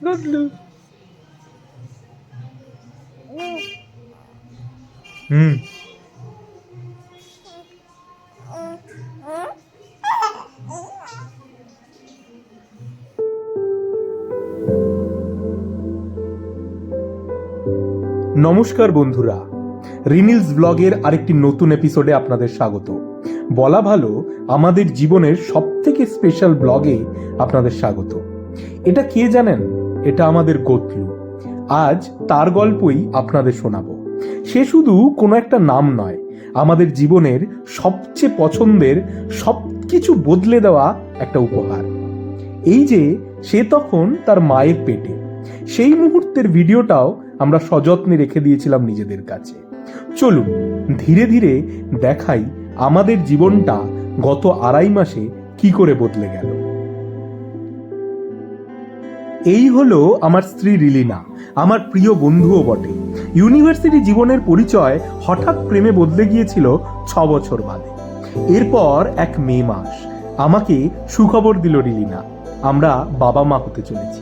গদলু। নমস্কার বন্ধুরা, রিনিলস ব্লগের আরেকটি নতুন এপিসোডে আপনাদের স্বাগত। বলা ভালো আমাদের জীবনের সবথেকে স্পেশাল ব্লগে আপনাদের স্বাগত। এটা কে জানেন? এটা আমাদের গতলু। আজ তার গল্পই আপনাদের শোনাবো। সে শুধু কোনো একটা নাম নয়, আমাদের জীবনের সবচেয়ে পছন্দের সবকিছু বদলে দেওয়া একটা উপহার। এই যে সে তখন তার মায়ের পেটে, সেই মুহূর্তের ভিডিওটাও আমরা সযত্নে রেখে দিয়েছিলাম নিজেদের কাছে। চলুন ধীরে ধীরে দেখাই আমাদের জীবনটা গত 2.5 মাসে কি করে বদলে গেল। এই হলো আমার স্ত্রী রিলিনা, আমার প্রিয় বন্ধুও বটে। ইউনিভার্সিটি জীবনের পরিচয় হঠাৎ প্রেমে বদলে গিয়েছিল 6 বছর বাদে। এরপর এক মে মাস আমাকে সুখবর দিল রিলিনা, আমরা বাবা মা হতে চলেছি।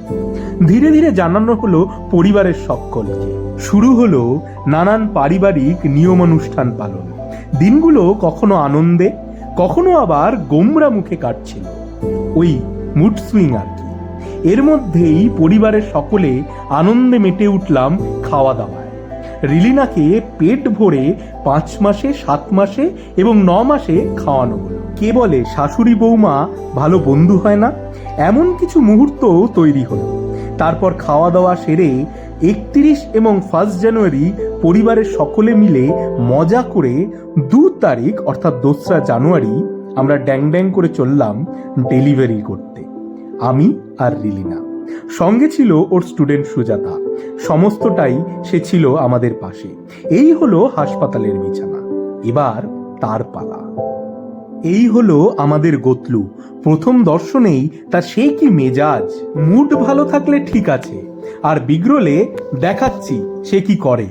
ধীরে ধীরে জানানো হলো পরিবারের সকলকে। শুরু হলো নানান পারিবারিক নিয়মানুষ্ঠান পালন। দিনগুলো কখনো আনন্দে, কখনো আবার গোমরা মুখে কাটছিল। ওই মুড সুইং আর কি। এর মধ্যেই পরিবারের সকলে আনন্দে মেতে উঠলাম খাওয়া দাওয়ায়। রিলিনাকে পেট ভরে 5 মাসে, 7 মাসে এবং 9 মাসে খাওয়ানো হলো। কে বলে শাশুড়ি বৌমা ভালো বন্ধু হয় না? এমন কিছু মুহূর্ত তৈরি হলো। তারপর খাওয়া দাওয়া সেরে 31 এবং 1 জানুয়ারি পরিবারের সকলে মিলে মজা করে 2 তারিখ অর্থাৎ 2রা জানুয়ারি আমরা ড্যাং ড্যাং করে চললাম ডেলিভারি করতে, আমি আর রিলিনা। সঙ্গে ছিল ওর স্টুডেন্ট সুজাতা। সমস্তটাই সে ছিল আমাদের পাশে। এই হলো হাসপাতালের বিছানা, এবার তার পালা। এই হলো আমাদের গতলু। প্রথম দর্শনেই তার সে কি মেজাজ। মুড ভালো থাকলে ঠিক আছে, আর বিগড়লে দেখাচ্ছি সে কি করে।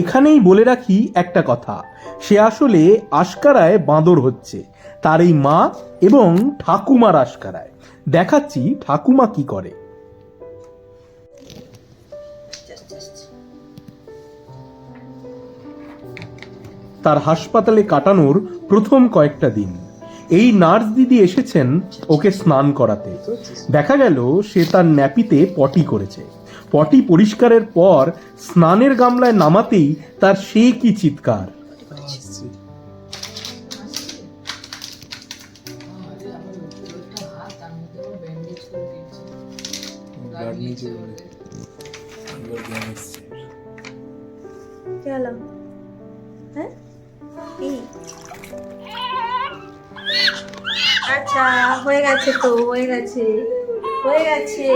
এখানেই বলে রাখি একটা কথা, সে আসলে আশকারায় বাঁদর হচ্ছে, তার এই মা এবং ঠাকুমার আশকারায়। দেখাচ্ছি ঠাকুমা কি করে। তার হাসপাতালে কাটানোর প্রথম কয়েকটা দিন এই নার্স দিদি এসেছেন ওকে স্নান করাতে। দেখা গেল সে তার ন্যাপিতে পটি করেছে। পটি পরিষ্কারের পর স্নানের গামলায় নামাতেই তার সে কি চিৎকার। আচ্ছা হয়ে গেছে তো, হয়ে গেছে, হয়ে গেছে।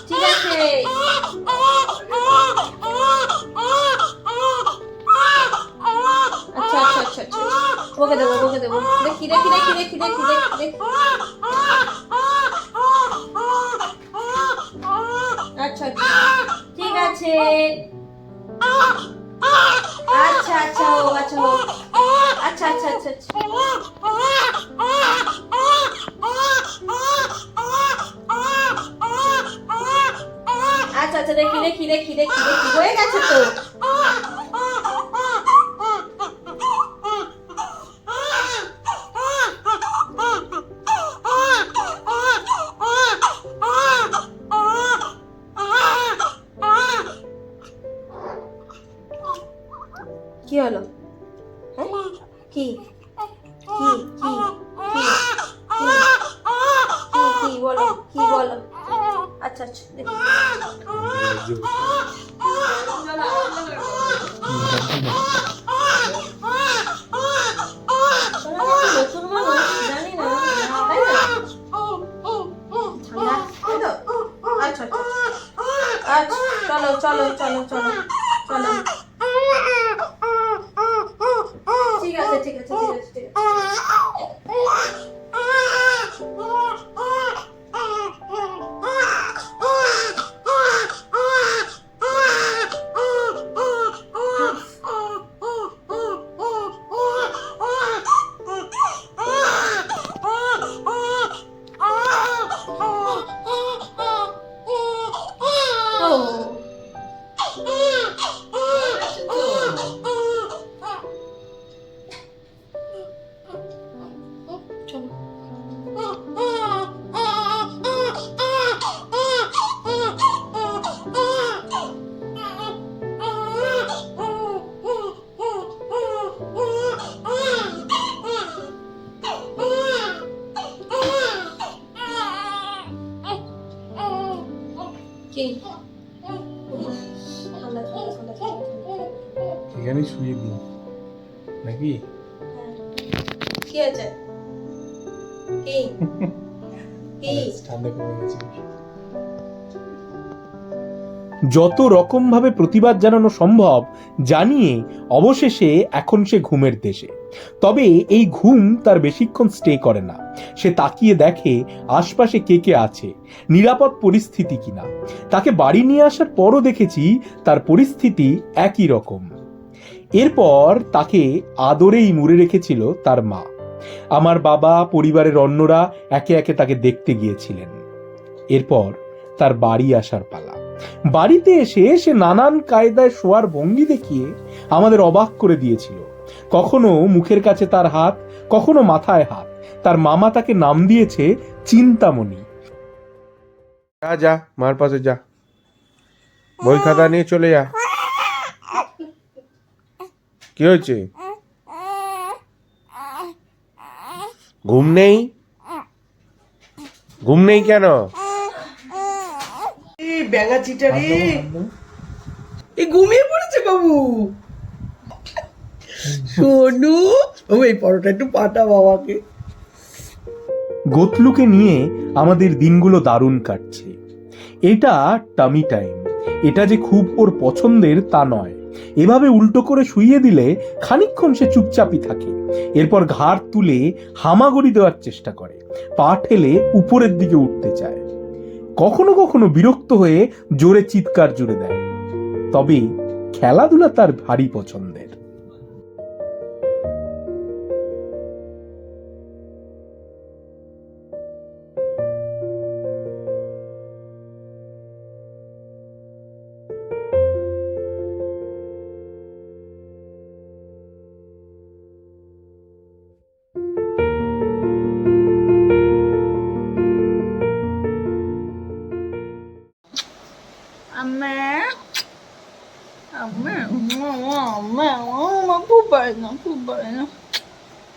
ঠিক আছে, আচ্ছা আচ্ছা আচ্ছা আচ্ছা, ওকে দেবো, ওকে দেবো। দেখি দেখি দেখি দেখি দেখি দেখি। আচ্ছা ঠিক আছে, আচ্ছা আচ্ছা ও আচ্ছা ও আচ্ছা আচ্ছা আচ্ছা আচ্ছা আচ্ছা দেখি দেখি দেখি দেখি দেখি, হয়ে গেছে তো। কি হলো? কি কি কি কি বলো, কি বলো? আচ্ছা আচ্ছা আচ্ছা চলো চলো চলো চলো চলো ঠিক আছে ঠিক আছে ঠিক আছে ঠিক আছে কি এখানে শুয়ে দিই নাকি? কি আছে কি কি ঠান্ডা কমে গেছে। যত রকম ভাবে প্রতিবাদ জানানো সম্ভব জানিয়ে অবশেষে এখন সে ঘুমের দেশে। তবে এই ঘুম তার বেশিক্ষণ স্টে করে না। সে তাকিয়ে দেখে আশপাশে কে কে আছে, নিরাপদ পরিস্থিতি কিনা। তাকে বাড়ি নিয়ে আসার পরও দেখেছি তার পরিস্থিতি একই রকম। এরপর তাকে আদরেই মুড়ে রেখেছিল তার মা। আমার বাবা, পরিবারের অন্যরা একে একে তাকে দেখতে গিয়েছিলেন। এরপর তার বাড়ি আসার পালা। বাড়িতে এসে সে নানান কায়দায় শোয়ার ভঙ্গি দেখিয়ে আমাদের অবাক করে দিয়েছিল। কখনো মুখের কাছে তার হাত, কখনো মাথায় হাত। তার মামা তাকে নাম দিয়েছে চিন্তামণি। যা যা মার পাশে যা, বই খাতা নিয়ে চলে যা। কি হয়েছে? ঘুম নেই? ঘুম নেই কেন? ব্যাঙা চিটারি এই ঘুমিয়ে পড়েছে বাবু। সোনু ও এই পরোটা একটু পাঠা বাবাকে। গোতলুকে নিয়ে আমাদের দিনগুলো দারুণ কাটছে। এটা টামি টাইম। এটা যে খুব ওর পছন্দের তা নয়। এভাবে উল্টো করে শুইয়ে দিলে খানিকক্ষণ সে চুপচাপই থাকে। এরপর ঘাড় তুলে হামাগুড়ি দেওয়ার চেষ্টা করে, পা ঠেলে উপরের দিকে উঠতে চায়। কখনো কখনো বিরক্ত হয়ে জোরে চিৎকার জুড়ে দেয়। তবে খেলাধুলা তার ভারী পছন্দের।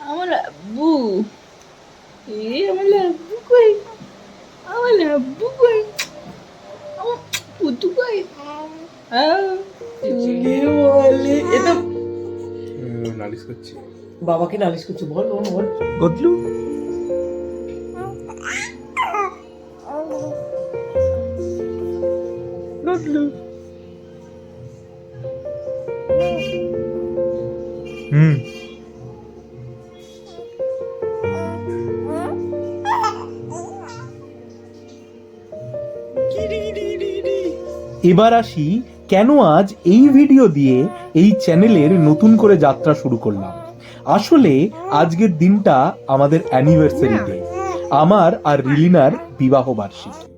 আমার আব্বু আমার আব্বু কই, আমার আব্বু কই, আমার পুতু কই। বলে এ তো নালিশ করছি। বাবাকে নালিশ করছে। বল বল বল। গতলু গতলু এবার আসি কেন আজ এই ভিডিও দিয়ে এই চ্যানেলের নতুন করে যাত্রা শুরু করলাম। আসলে আজকের দিনটা আমাদের অ্যানিভার্সারি ডে, আমার আর রিলিনার বিবাহ বার্ষিকী।